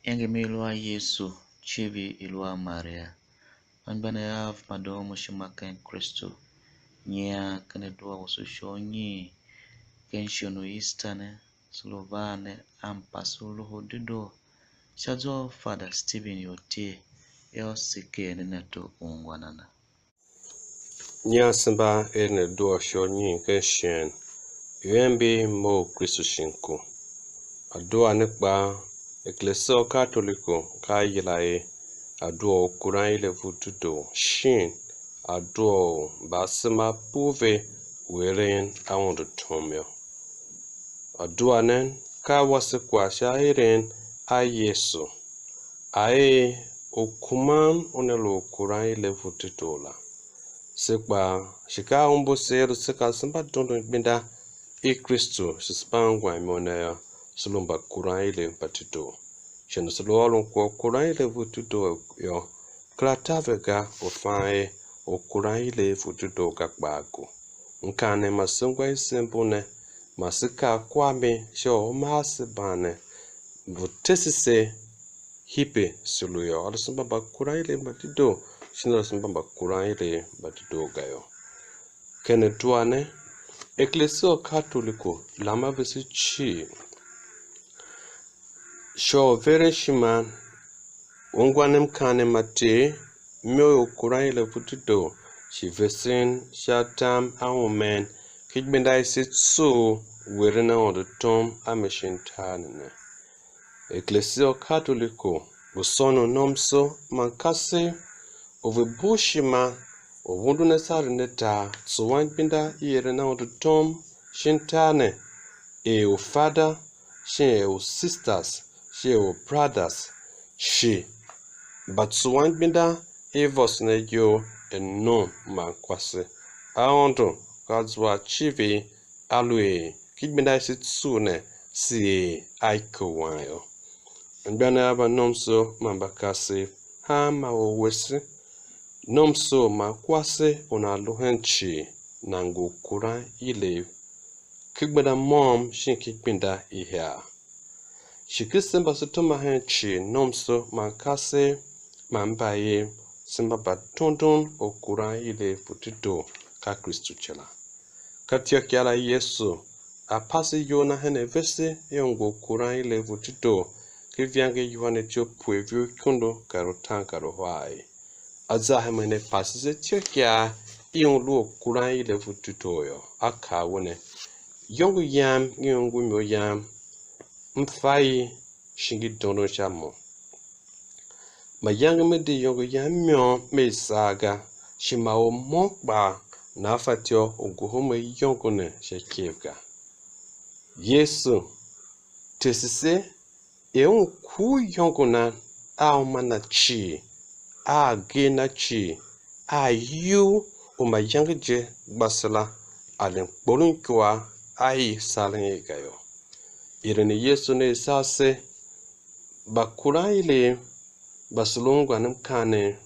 Engemilwa Yesu chivi ilwa Maria anbana yav madomo shimakan Kristo nya kane dua usushonyi kenshono istane slovane ampasulu hodido shazo Father Stephen yote yo sikene neto ungwanana nya samba ene dua shonyi kenshen yembe mo Kristo shinku adua nekba Ecclesio Catholico ka yilaye aduo kuran ile vutudo shin aduo basima puve weren awon tomyo adua nen ka wasikwa shahiren a Yesu ae okuman onelo kuran ile vutudo la sekba shika umbo ser seka samba tondo binda e Kristo sispangwa monaya sulumba kuran ile vutudo Shen solo kwa kuran ile vutudo yo kratavega ofae o kuran ile vutudo kakbago nkane masungwa isembune masika kwame sho masibane vutesise hipe suluyo alusumba ba kuran ile vutudo shino sumba ba kuran ile vutudo gayo kene tuane Ecclesio Catholico lama visi chi Sho vere shiman ungwanem kane mate myo kuran ile vutudo shivesin shatam awomen kijbenda isitsu werena odotom ameshintanene Ecclesio Catholico busono nomso mankase ovebushima ovundune sarineta tsuwan binda yerena odotom shintane o father she o sisters she o brothers she but suwan binda evos na yo eno mankwase aondo kazwa chivi alwe kijbinda sitsune si aiko wayo ndana aba nomso mambakase ha ma owesi nomso makwase onaluhenchi nango kuran ile kijbinda mom shin kijbinda ihya Shikisimba sutuma henchi nomso mankase mambaye simba batundun okuran ile vutudo ka Kristo chela. Katia kiala Yesu apasi yona hene vese yongo kuran ile vutudo kivyange yuhane tio puevyo kundo karotan karohai. Azahe mene pasise tio kia yongo kuran ile vutudo yo akawone. Yongo myo yam mfai shingi dono chamo mayang me de yongo yamyo me saga shimao mokba na fatio oguhome yongo ne shekevga Yesu tesise eun ku yongo na a mana chi a gena chi a yu o mayang je basala alen bolun kwa ai salen gayo Irene Yesu ne sase bakura ile basulungwa namkane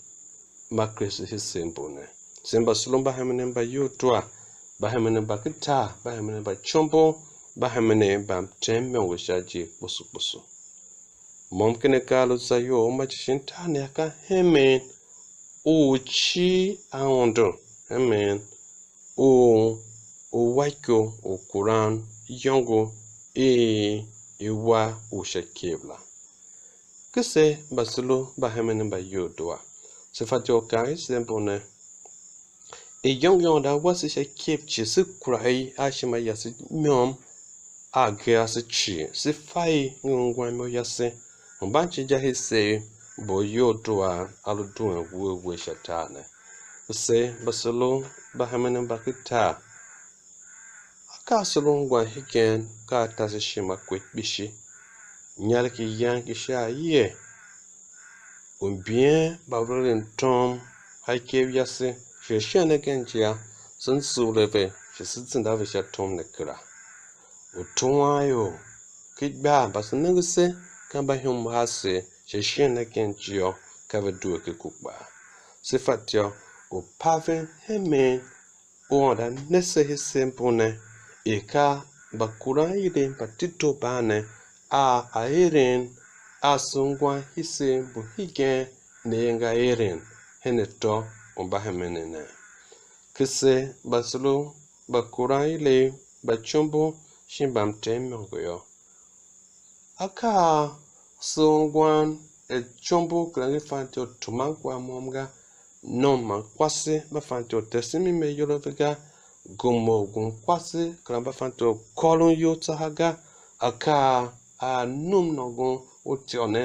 makresi hisembone semba sulumba hamene ba yutwa ba hamene ba kita ba hamene ba chombo ba hamene ba temme wishaji busu momkene kalo sayo machintane aka hemen uchi aondo hemen o waiko o Quran yongo iwa ushakebla kese basulo bahemene ba yodwa sefatio kai sempone yong da wasi shakeb chi su kurai ashima yasi myom age asichi si fai ngwa mo yase mbanchi jahise bo yodwa aludwa we shatane se basulo bahemene bakita Kasulungwa hiken ka tasishima kwek bishi nyalki yanki sha ye umbien babrolin tom haikev yase sheshane kenjia sunsuleve shesizinda visha tom nekra utuwayo kikba basunugse kamba hum hase sheshane kenjio kavedu ke kukba sifatio o paven hemen onda nese hisempone eka bakura ide patito bane a airen asungwa hise buhige nenga airen heneto ombahemenene kise basulu bakura ile bachombo shimbamte mongoyo aka sungwan chombo krangi fanto tumangwa momga noma kwase bafanto tesimi me yolovega gomo gun kwase kramba fanto kolon yo tsahaga aka a num nogun otione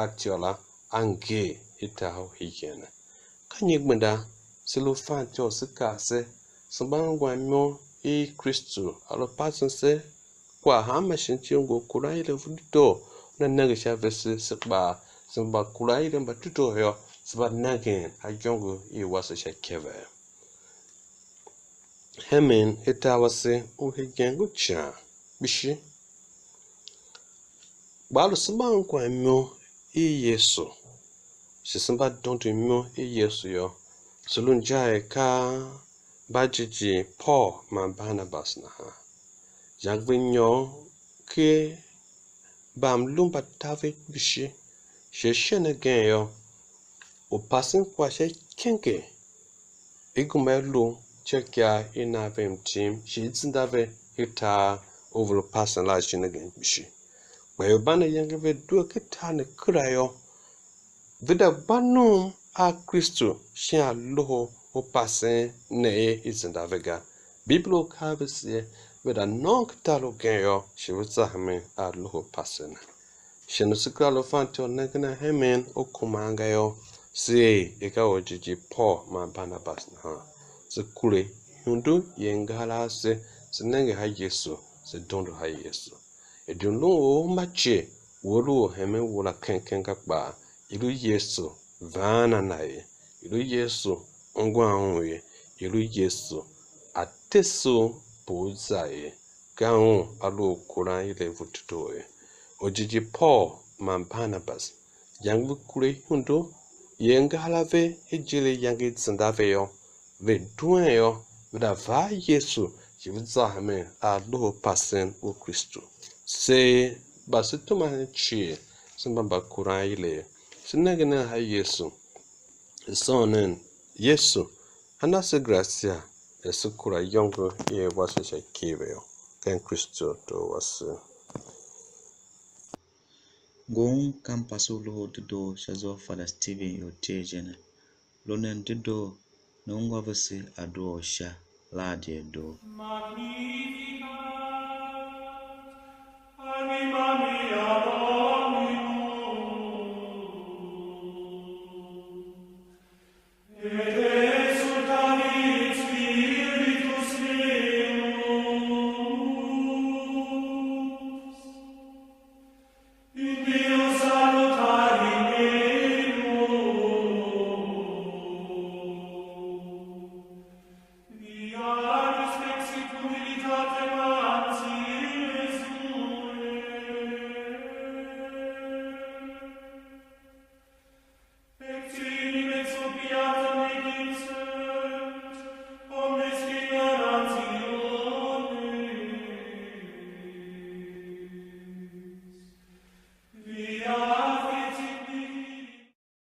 atiola ange itaho higene kanyigbenda silo fanto sikase sambangwa myo Kristo alo pasense kwa hama shinchiongo kuraile vudito na nagisha vese sikba samba kuraile mbatuto yo saba nagin hajongo wasa shakeve hemen etawase uhigengu cha bishi balu samba kwa myo Yesu sisamba donto myo Yesu yo sulunjae ka bajiji Paul ma Barnabas na ha jagvinyo ke bam lumba tave bishi sheshene genyo o pasin kwa she kenke igumelu chekia inavem team she tsindave hita over pasin la shine gen bishi bayo bana yangave do ketane krayo vida banum a Kristo shia loho o pasin ne izindavega biblo kabese vida nonk talo genyo she wuzahme a loho pasin shino sikralo fanto negna hemen o kumangayo si eka ojiji Paul ma Barnabas na ha se kule hundu yengala se nenge ha Yesu se dondo ha Yesu edunlo o mache woru hemen wula kenken kakba ilu Yesu vana nae ilu Yesu ngwa onwe ilu Yesu ateso pozae gaun alu kuran ile vututoe ojiji Paul ma Barnabas yangbu kule hundu yengalave ejile yangi tsindave yo ve duen yo vida va Yesu jivzahme a loho pasen o Kristo se basituma chi simbamba kuran ile sinagina ha Yesu sonen Yesu anase gracia esukura yongo ye washa kiveo ken Kristo to wasu Gon kan pasu lo dido shazo fada Steven yo tejene. Lonen dido na ungwa vese ado osha ladie do. Magnificat, anima